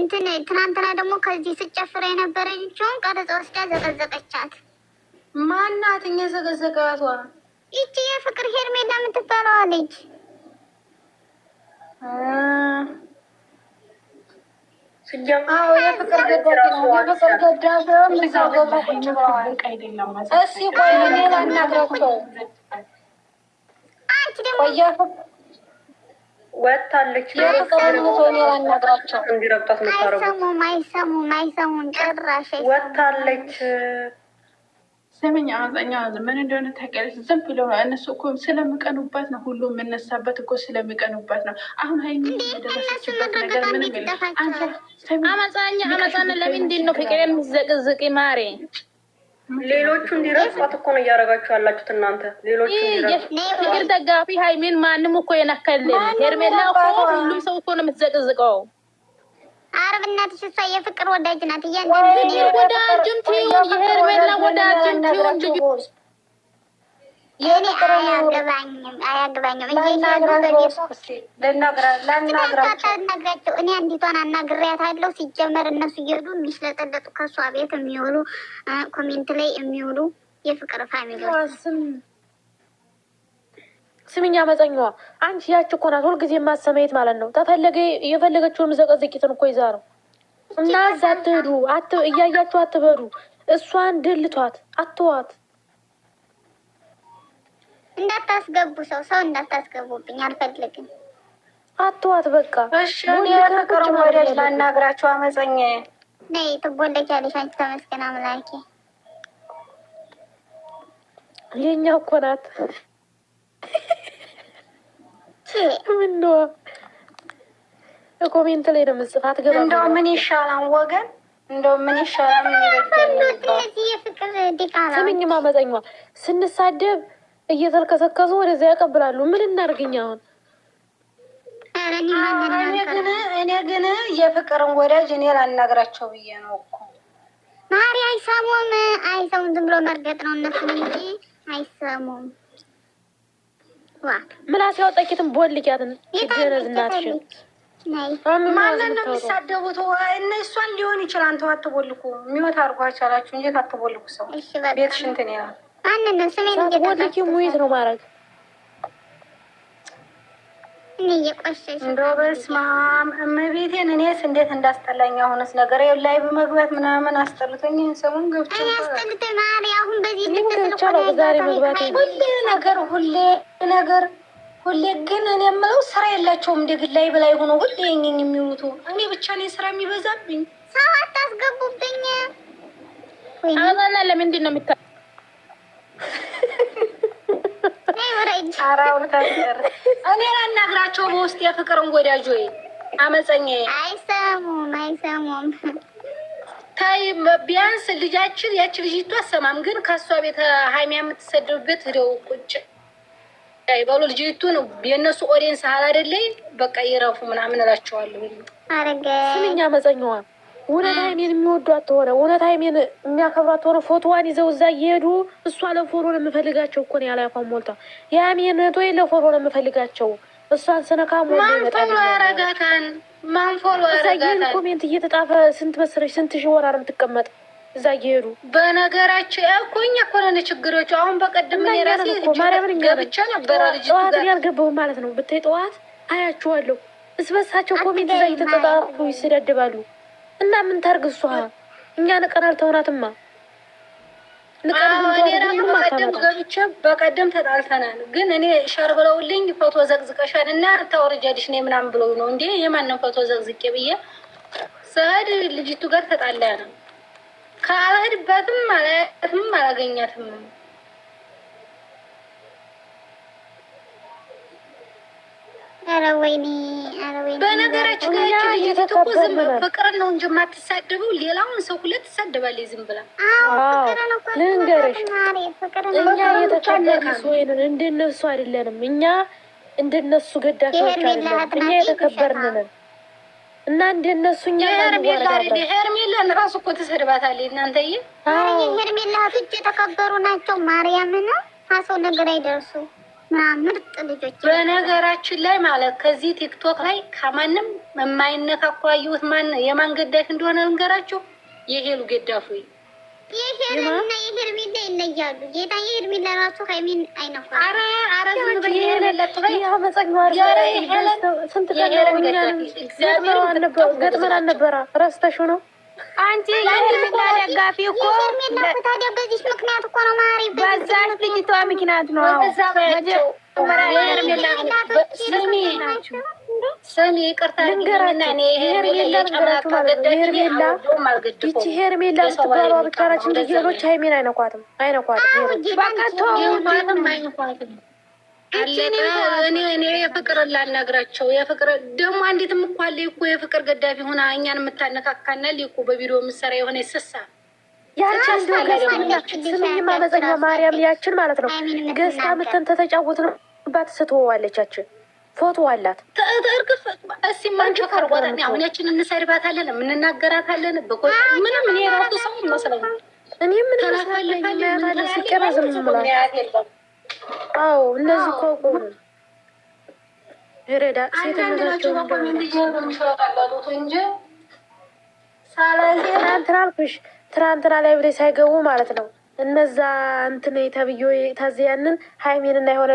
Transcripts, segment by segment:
እንትን ትናንትና ደግሞ ከዚህ ስጨፍር የነበረችውን ቀረጻ ወስዳ ዘቀዘቀቻት። ማናት የዘቀዘቃቷ? ይቺ የፍቅር ሄርሜላ የምትባለዋ ልጅ የፍቅር ገዳፊ ነው። የፍቅር ገዳፊ ሊዘገቡ ቁጭ ብለዋል። እስኪ ቆይ እኔ ላናግራቸው። አንቺ ደግሞ ወታለች እንዲረግጧት ምታረጉ አይሰሙም ጭራሽ ወታለች። ስምኝ አመፀኛ ምን እንደሆነ ታውቂያለሽ? ዝም ብሎ እነሱ እኮ ስለሚቀኑባት ነው። ሁሉ የምነሳበት እኮ ስለሚቀኑባት ነው። አሁን ሀይሚ የደረሰችበት ነገር ምንም የለም። አመፃና ለምንድን ነው ፍቅር የምትዘቅዝቂ ማሬ? ሌሎቹ እንዲረግጧት እኮ ነው እያደረጋችሁ ያላችሁት እናንተ። ሌሎቹ ፍቅር ደጋፊ ሀይሚን ማንም እኮ የነካልን ሄርሜላ እኮ ሁሉም ሰው እኮ ነው የምትዘቅዝቀው። አረብ እናትሽ እሷ የፍቅር ወዳጅ ናት። ወዳጅም ትሁን የሄርሜላ ወዳጅም ትሁን አያገባኝም። እኔ አንዲቷን አናግሬያታለሁ። ሲጀመር እነሱ እየሄዱ የሚሽለጠለጡ ከእሷ ቤት የሚውሉ ኮሜንት ላይ የሚውሉ የፍቅር ፋሚሊዎች ስምኛ መፀኛዋ አንቺ ያች እኮ ናት ሁልጊዜ የማሰማየት ማለት ነው። ተፈለገ የፈለገችውን ዘቀዘቂትን እኮ ይዛ ነው እና እዛ አትሄዱ፣ እያያችሁ አትበዱ። እሷን ድልቷት አትዋት፣ እንዳታስገቡ ሰው እንዳታስገቡብኝ አልፈልግም። አትዋት በቃ። እሺ እኔ ፍቅር ወዳጅ ላናግራቸው። አመፀኛ ነይ ትቦለቻለሽ አንቺ። ተመስገን አምላኬ። የኛ እኮ ናት። ምነው ኮሜንት ላይ ነው የምጽፋት። ገባ እንደው ምን ይሻላል ወገን፣ እንደው ምን ይሻላል? ምን ይበጃል? የፍቅር ዲቃላ ስምኝ ማመፀኛ ስንሳደብ እየተልከሰከሱ ወደዚያ ያቀብላሉ። ምን እናርግኛ አሁን? እኔ ግን የፍቅርን ወዳጅ እኔ ላናግራቸው ብዬ ነው እኮ ማሪ። አይሰሙም ዝም ብሎ መርገጥ ነው እነሱ እንጂ አይሰሙም። ምላስ ያወጣቂትን ቦልቂያትን ይደረዝ እናትሽን ማንን ነው የሚሳደቡት? እነሷን ሊሆን ይችላል። አንተ አትቦልኩ የሚወት አድርጓቸው አላችሁ እንጂ አትቦልኩ። ሰው ቤትሽ እንትን ይላል። ማንን ነው ስሜን ቦልኪ ሙይት ነው ማድረግ እንደው በስመ አብ እመቤቴን። እኔስ እንዴት እንዳስጠላኝ አሁንስ ነገር ላይ በመግባት ምናምን አስጠልቶኝ ሰሙን ገብቼ ሁሌ ግን እኔ የምለው ስራ የላቸውም። እንደ ግል ላይ በላይ ሆኖ ሁሌ የእኝኝ የሚውሉት እኔ ብቻ እኔ ስራ የሚበዛብኝ። ሰው አታስገቡብኝ። አዛና ለምንድን ነው የምታ እኔ ላናግራቸው በውስጥ የፍቅርን ወዳጅ ወይ አመፀኛ አይሰሙም። ታይ ቢያንስ ልጃችን ያቺ ልጅቷ አሰማም። ግን ከእሷ ቤት ሀይሚያ የምትሰደቡበት ሄደው ቁጭ ይበሉ። ልጅቱ ነው የእነሱ ኦዲየንስ ሀል አይደለኝ። በቃ ይረፉ ምናምን እላቸዋለሁ። ስምኛ መፀኛዋ እውነት ሀይሜን የሚወዷት ሆነ እውነት ሀይሜን የሚያከብራት ሆነ ፎቶዋን ይዘው እዛ እየሄዱ እሷ ለፎሮ ነው የምፈልጋቸው እኮ ነው ያለ ያፋን ሞልታ የሀይሜን ቶይ ለፎሮ ነው የምፈልጋቸው። እሷን ስነካ ማንፎሎ ያረጋታን ማንፎሎ ያረጋታን ኮሜንት እየተጣፈ ስንት መሰለሽ ስንት ሺህ ወራር የምትቀመጥ እዛ እየሄዱ በነገራቸው እኮ እኛ እኮ ነን ችግሮቹ። አሁን በቀደም እኔ ራሴ ገብቼ ነበረ ልጅ ጠዋት ያልገባሁም ማለት ነው። ብታይ ጠዋት አያችኋለሁ እስበሳቸው ኮሜንት እዛ እየተጣጣፉ ይስደድባሉ። እና ምን ታርግ እሷ እኛ ንቀናል ተውናትማ በቀደም ገብቼ በቀደም ተጣልተናል። ግን እኔ ሸር ብለውልኝ ፎቶ ዘቅዝቀሻል እና ታወርጃለሽ ነው ምናምን ብለው ነው እንዴ የማንን ፎቶ ዘቅዝቄ ብዬ ስሄድ ልጅቱ ጋር ተጣላ ነው። ካልሄድበትም ማለትም አላገኛትም። ኧረ ወይኔ በነገራችን ላይ ልጅቱ እኮ ዝም ፍቅር ነው እንጂ የማትሳደበው ሌላውን ሰው ሁለት ትሳደባለች ዝም ብላ። ልንገርሽ እኛ የተከበርን ወይንን እንደነሱ አይደለንም። እኛ እንደነሱ ገዳፊዎች አይደለም። እኛ የተከበርን ነን እና እንደነሱ እኛ ሄርሜላን ራሱ እኮ ትሰድባታለች እናንተዬ። ሄርሜላ እህቶች የተከበሩ ናቸው። ማርያምን አሰው ነገር አይደርሱ ምርጥ ልጆች። በነገራችን ላይ ማለት ከዚህ ቲክቶክ ላይ ከማንም የማይነካኩ ያየሁት ማን የማን ገዳፊ እንደሆነ ልንገራቸው። የሄሉ ገዳፉ የሄርና የሄርሜላ ይለያሉ። ጌታ የሄርሜላ ራሱ ሃይሚን አይነኳል። አረ ዝም ብለህ ስንት ገጥመን አልነበረ ረስተሽው ነው አንቺ የሄርሜላ ደጋፊ እኮ ታዲያ በዚህ ምክንያት እኮ ነው ማሪ በዛች ልጅቷ ምክንያት ነው። ስሚ ይቅርታ ልንገራና እኔ ሄርሜላ ይቺ ሄርሜላ ስትባሏ ብቻ ናች እንጂ ሌሎች ሃይሜን አይነኳትም። እኔ የፍቅር ላናግራቸው የፍቅር ደግሞ አንዲትም እኮ አለ እኮ የፍቅር ገዳፊ ሆና እኛን የምታነካካና እኮ በቪዲዮ የምትሰራ የሆነ ይስሳ ያችን ስምኝማ መፀኛ ማርያም ያችን ማለት ነው ገዝታ ምተን ተተጫወትንባት ስትወዋለች። ያችን ፎቶ አላት እርግፍ እስኪ ማንቸው ከርጓታን አሁን ያችን እንሰድባታለን የምንናገራታለን ምንም እኔ ራሱ ሰው ይመስለኛል። እኔ ምን መስላለኝ ሲቀረዝም ብላ አዎ እነዚህ ኮኮ ይረዳ ሴተኛቸው እንጂ ሳላዚ ትራንትራልኩሽ ትራንትና ላይ ብሬ ሳይገቡ ማለት ነው እነዛ እንትን ተብዮ ታዚያንን ሃይሜንና የሆነ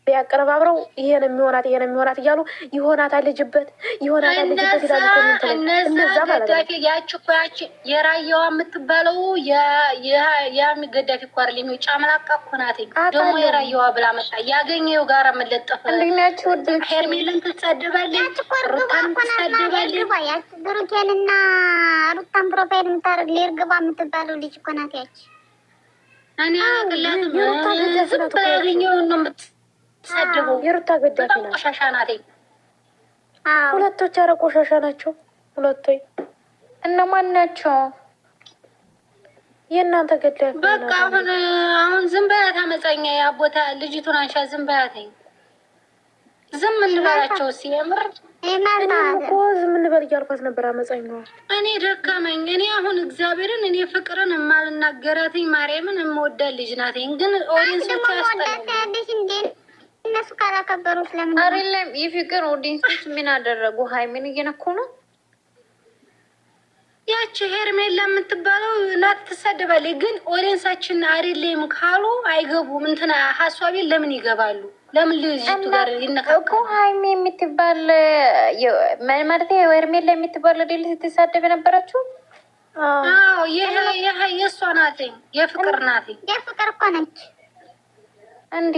ቢያቀረባብረው ይሄን የሚሆናት እያሉ ይሆናታል ልጅበት ይላሉ ኮሜንት ላይ እነዛ ማለት ነው። ያቺ የራያዋ የምትባለው የሚገዳፊ እኮ አይደል የሚውጫ መላቃ እኮ ናት። ደግሞ የራያዋ ብላ መጣ ያገኘው ጋር መለጠፈ ሄርሜልን ትሳደባለች፣ ሩታን ትሳደባለች። ያቺ ብሩኬንና ሩታን ፕሮፋይል የምታደርግ ሊርግባ የምትባለው ልጅ እኮ ናት። ያቺ እኔ አቅላትም ያገኘው ነው ሰድቡ የሩታ ገዳፊ ነው። ቆሻሻ ናት። ሁለቶች ኧረ ቆሻሻ ናቸው ሁለቶች። እነማን ናቸው? የእናንተ ገዳፊ በቃ አሁን ዝም በያት አመፀኛ ያቦታ ልጅቱን አንሻ ዝም በያትኝ። ዝም እንበላቸው ሲያምር እኔ እኮ ዝም እንበል እያልኳት ነበር አመፀኛዋ። እኔ ደከመኝ። እኔ አሁን እግዚአብሔርን እኔ ፍቅርን የማልናገራትኝ ማርያምን የምወዳት ልጅ ናትኝ። ግን ኦዲንሶች ያስጠላል እነሱ ካላከበሩ ስለምን አይደለም። የፍቅር ኦዲንሶች ምን አደረጉ? ሃይሚን እየነኩ ነው። ያቺ ሄርሜላ የምትባለው ናት ትሳደባለች። ግን ኦዲንሳችን አይደለም ካሉ አይገቡም። እንትና ሀሳቤ ለምን ይገባሉ? ለምን ልጅቱ ጋር ይነካኩ? ሃይሚ የምትባል ማለት ሄርሜላ የምትባል አይደል ስትሳደብ የነበረችው? አዎ ይሄ የእሷ ናት። የፍቅር ናት። የፍቅር እኮ ነች እንዴ?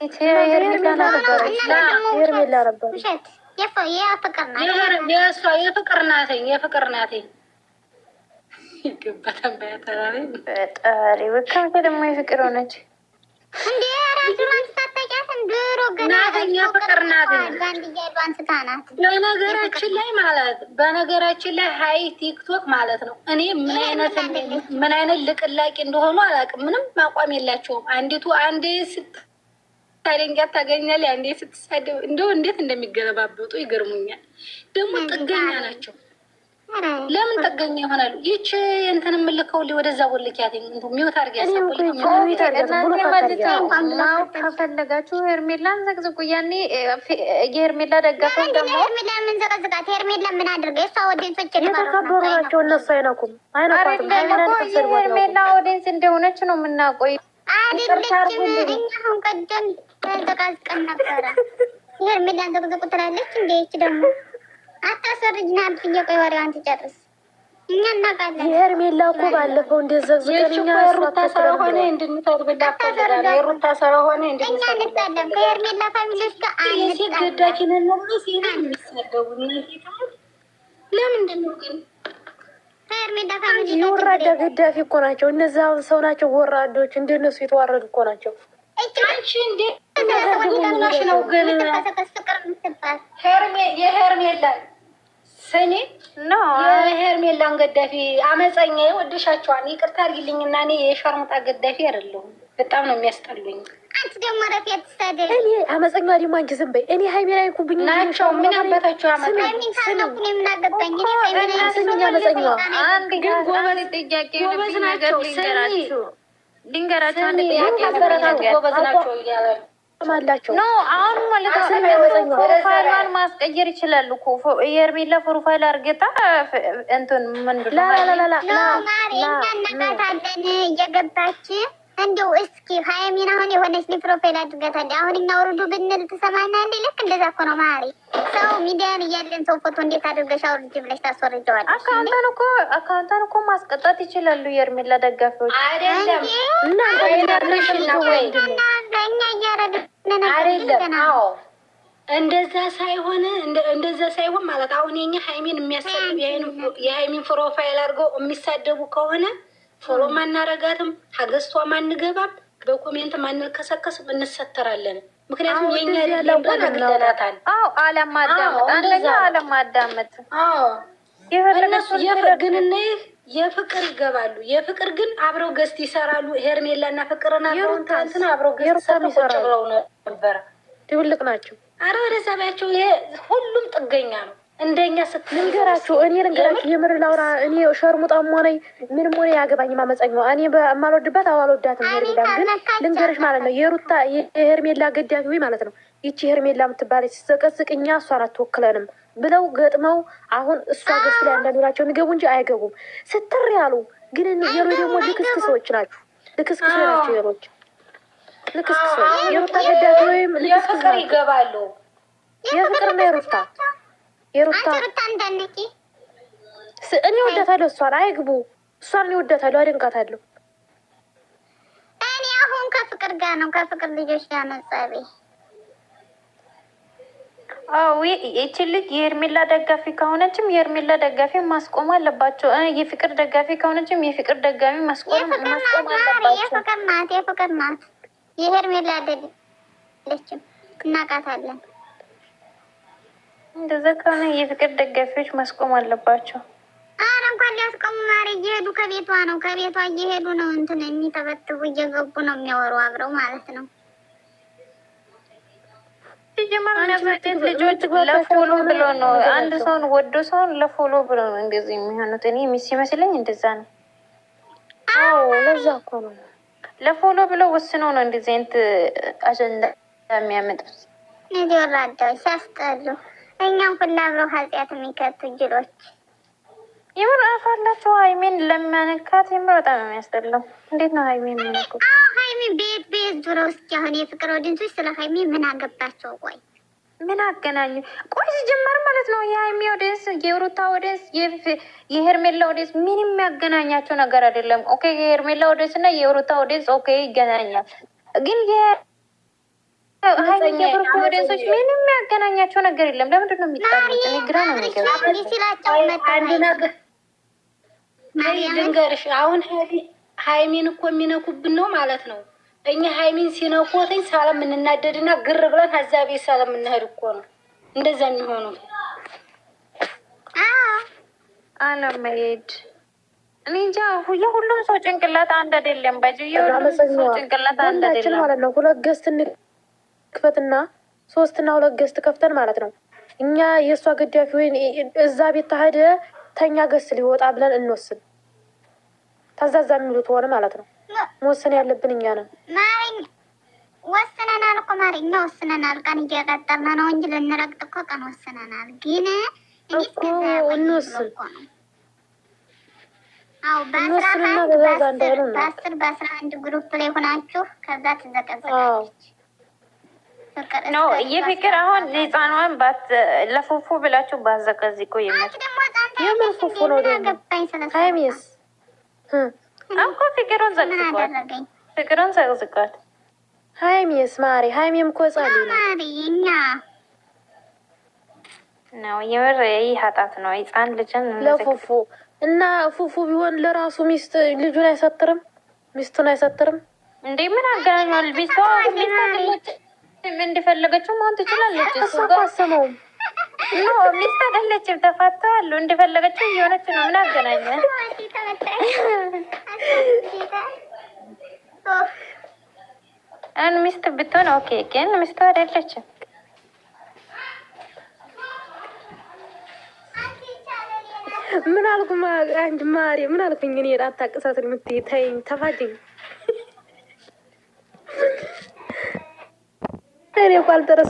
ሄርሜላ ነበረች። የፍቅር ናትኝ። የፍቅር ናትኝ። ይገባታል። በያተራሪ በጣሪ ወካንተ ደግሞ የፍቅር ሆነች እንዴ? ራሱን ሳታውቂያትም ድሮ ገና የፍቅር ናትኝ። አንስታናት በነገራችን ላይ ማለት በነገራችን ላይ ሀይ ቲክቶክ ማለት ነው። እኔ ምን አይነት ልቅላቂ እንደሆኑ አላውቅም። ምንም ማቋም የላቸውም። አንዲቱ አንዴ ታደንቂያት ታገኛለህ። አንዴ ስትሳደብ እንደው እንዴት እንደሚገለባበጡ ይገርሙኛል። ደግሞ ጥገኛ ናቸው። ለምን ጥገኛ ይሆናሉ? ይቺ እንትን የምልከው ወደዛ ወልኪያት ሚውት አድርጊ ከፈለጋችሁ ሄርሜላን ዘቅዝቁ። ያኔ የሄርሜላ ደጋፊዎች ደግሞ ሄርሜላ ምን ዘቀዝቃት? ሄርሜላ ምን አድርገ? የሷ ኦዲየንሶች የተከበሩ ናቸው። እነሱ አይነኩም አይነኳትም። የሄርሜላ ኦዲየንስ እንደሆነች ነው የምናውቀው። አይደለችም። እኛ አሁን ቀደም ተዘቃዝቀን ነበረ። ሄርሜላን ዘቅዝቁ ትላለች። እንዴች ደግሞ አታሰርጅና ብዬ ወሬዋን ትጨርስ። እኛ እናውቃለን። የሄርሜላ እኮ ባለፈው እንደዘቅዝቀን እኛ ሩታ ስለሆነ እንድንተርብላት ተደረገ። ሩታ ስለሆነ እኛ እንጣለን ከሄርሜላ ፋሚሊዎች ጋር አንጣለን። ገዳኪንን ነው ሲና የሚሳደቡ ለምንድን ነው ግን? ከሄርሜላ ፋሚሊ የወራዳ ገዳፊ እኮ ናቸው እነዚያ ሰው ናቸው። ወራዶች እንደነሱ የተዋረዱ እኮ ናቸው። አንቺ እንዴ ተናሽ ነው ግን ፍቅር የምትባል የሄርሜላ ስኒ ነው የሄርሜላን ገዳፊ አመፀኛ ይወድሻቸዋል። ይቅርታ አድርጊልኝና እኔ የሸርሙጣ ገዳፊ አይደለሁም። በጣም ነው የሚያስጠሉኝ። አንቺ ደግሞ ረፊት ተሳደብ። እኔ አመፀኛ ደግሞ አንቺ ዝም በይ። እኔ ሃይሜ ላይ ኩብኝ ናቸው። ምን አባታችሁ አመፀኛ ስንኩን የምናገባኝ ስንኛ አመፀኛዋ አንድ ግን ጎበዝ ጥያቄ ጎበዝ ናቸው። ልንገራችሁ አንድ ጥያቄ ጎበዝ ናቸው እያለ አላቸው። ኖ አሁን ማለት ፕሮፋይሏን ማስቀየር ይችላሉ እኮ የሄርሜላ ፕሮፋይል አርገታ እንትን ምንድን ነው ማሪ እኛ እናቃታለን እየገባች እንደው እስኪ ሀይሚን አሁን የሆነች ፕሮፋይል አድርጋታለች። አሁን እኛ ውርዱ ብንል ትሰማናለች። ልክ እንደዛ እኮ ነው ማሪ። ሰው ሚዲያን እያለን ሰው ፎቶ እንዴት አድርገሽ አውርጅ ብለሽ ታስወርጀዋለሽ? አካውንታን እኮ ማስቀጣት ይችላሉ የሄርሜላ ደጋፊዎች። አይደለም እኛ እያረግን አይደለም። አዎ እንደዛ ሳይሆን ማለት አሁን የኛ ሀይሚን የሚያሳድብ የሀይሚን ፕሮፋይል አድርገው የሚሳደቡ ከሆነ ፎሎ ማናረጋትም፣ ሀገስቷ ማንገባም፣ በኮሜንት ማንልከሰከስም፣ እንሰተራለን። ምክንያቱም የኛ ያለውን አግደናታል። አለማዳመጥ እነሱ የፍቅር ይገባሉ። የፍቅር ግን አብረው ገስት ይሰራሉ። ሄርሜላ እና ፍቅርና አብረውንታንትና አብረው ገስት ሰርተው ቁጭ ብለው ነበረ። ትልቅ ናቸው። አረ ወደ ሰባቸው ይሄ ሁሉም ጥገኛ ነው። እንደኛ ልንገራችሁ የምር ላውራ። እኔ ሸርሙጣም ሆነ ምንም ሆነ ያገባኝ ማመፀኛው እኔ በማልወድበት አልወዳትም። ሄርሜላ ግን ልንገርሽ ማለት ነው የሄርሜላ ገዳፊ ማለት ነው። ይቺ ሄርሜላ የምትባለች ስትዘቀዝቅኛ እሷን አትወክለንም ብለው ገጥመው አሁን እሷ ገስ ላይ አንዳንዶቻቸው ንገቡ እንጂ አይገቡም ስትር ያሉ ግን የሮ ደግሞ ልክስክሶች ናችሁ። ልክስክሶች ናቸው የሮች ልክስክሶች የሩታ ገዳፊ ወይም የፍቅር ይገባሉ። የፍቅርና የሩታ እኔ ወዳታለሁ። እሷን አይግቡ። እሷን እኔ ወዳታለሁ፣ አደንቃታለሁ። እኔ አሁን ከፍቅር ጋር ነው ከፍቅር ልጆች ጋር ነው ጸቤ። ይቺ ልጅ የሄርሜላ ደጋፊ ከሆነችም የሄርሜላ ደጋፊ ማስቆም አለባቸው። የፍቅር ደጋፊ ከሆነችም የፍቅር ደጋፊ ማስቆም አለባቸው። የፍቅር ናት። የሄርሜላ አይደለችም፣ እናውቃታለን። እንደዛ ከሆነ የፍቅር ደጋፊዎች ማስቆም አለባቸው። አረ እንኳን ሊያስቆሙ ማሪ እየሄዱ ከቤቷ እየሄዱ ነው እንትን የሚተበትቡ እየገቡ ነው የሚያወሩ አብረው ማለት ነው። ሲጀመር የሚያሳደት ልጆች ለፎሎ ብሎ ነው። አንድ ሰውን ወዶ ሰውን ለፎሎ ብሎ ነው እንደዚህ የሚሆኑት። እኔ ሲመስለኝ እንደዛ ነው። አዎ ለዛ እኮ ነው ለፎሎ ብሎ ወስነው ነው እንደዚህ አይነት አጀንዳ የሚያመጡት። እዚህ ወራዳዎች ሲያስጠሉ እኛም ሁላ አብረው ኃጢአት የሚከቱ ጅሎች የምር አፋላቸው። ሀይሜን ለሚያነካት የምር በጣም የሚያስጠላው። እንዴት ነው ሀይሜን የሚያነኩት? ሀይሜ ቤት ዙረው እስኪ አሁን የፍቅር ወዲንሶች ስለ ሀይሜ ምን አገባቸው? ቆይ ምን አገናኙ? ቆይ ሲጀመር ማለት ነው የሀይሜ ወደንስ የሩታ ወደንስ የሄርሜላ ወደንስ ምን የሚያገናኛቸው ነገር አይደለም። ኦኬ የሄርሜላ ወደንስ እና የሩታ ወደንስ ኦኬ ይገናኛል፣ ግን ሀይሜ የብሩክ ወደንሶች ምን የሚያገናኛቸው ነገር የለም። ለምንድን ነው የሚጣሉት? እኔ ግራ ነው የሚገባው። ልንገርሽ አሁን ሀይሚን እኮ የሚነኩብን ነው ማለት ነው። እኛ ሀይሚን ሲነኩትኝ ሳለምንናደድና ግር ብለን ሀዛ ቤት ሳለምንሄድ እኮ ነው እንደዛ የሚሆኑ አለመሄድ። እኔ እንጃ የሁሉም ሰው ጭንቅላት አንድ አይደለም። ባጅ የሁሉም ሰው ጭንቅላት አንድ አይደለም ማለት ነው። ሁለት ገስት እንክፈትና 3 እና 2 ገስት ከፍተን ማለት ነው እኛ የእሷ ገዳፊ ወይ እዛ ቤት ታሄደ ተኛ ገስት ሊወጣ ብለን እንወስን። ታዛዛ የሚሉት ሆነ ማለት ነው። መወሰን ያለብን እኛ ነን። ማሪኝ ወስነናል እኮ ማሪኝ ወስነናል። ቀን እየቀጠርን ነው እንጂ ልንረግጥ እኮ ቀን ወስነናል። ግን እኮ እንወስን። አዎ በ11 ግሩፕ ላይ ሆናችሁ ከዛ ትዘቀዘቃለች። ነው የፍቅር አሁን ህፃኗን ለፉፉ ብላችሁ ባዘቀዝቁ የምን ፉፉ ነው ደግሞ ሀይሚስ እኮ ፍቅሩን ዘቅዝቋት ሀይሚስ ማሪ ሀይሚም እኮ ጻሊ ነው የምር ይህ ሀጣት ነው። ህፃን ልጅን ለፉፉ እና ፉፉ ቢሆን ለራሱ ሚስት ልጁን አይሰጥርም፣ ሚስቱን አይሰጥርም እንዴ? ምን አገናኛል? ሚስቷ እንደፈለገችው መሆን ትችላለች። እሱ አሰማውም ኖ ሚስት አይደለችም፣ ተፋተዋል። እንደፈለገችው እየሆነች ነው። ምን አገናኘ? አን ሚስት ብትሆን ኦኬ፣ ግን ሚስት አይደለችም። ምን አልኩ? አንድ ማሪ ምን አልኩኝ? እኔ አታቅሳትን የምትይኝ ተይኝ፣ ተፋጅኝ ባልደረስ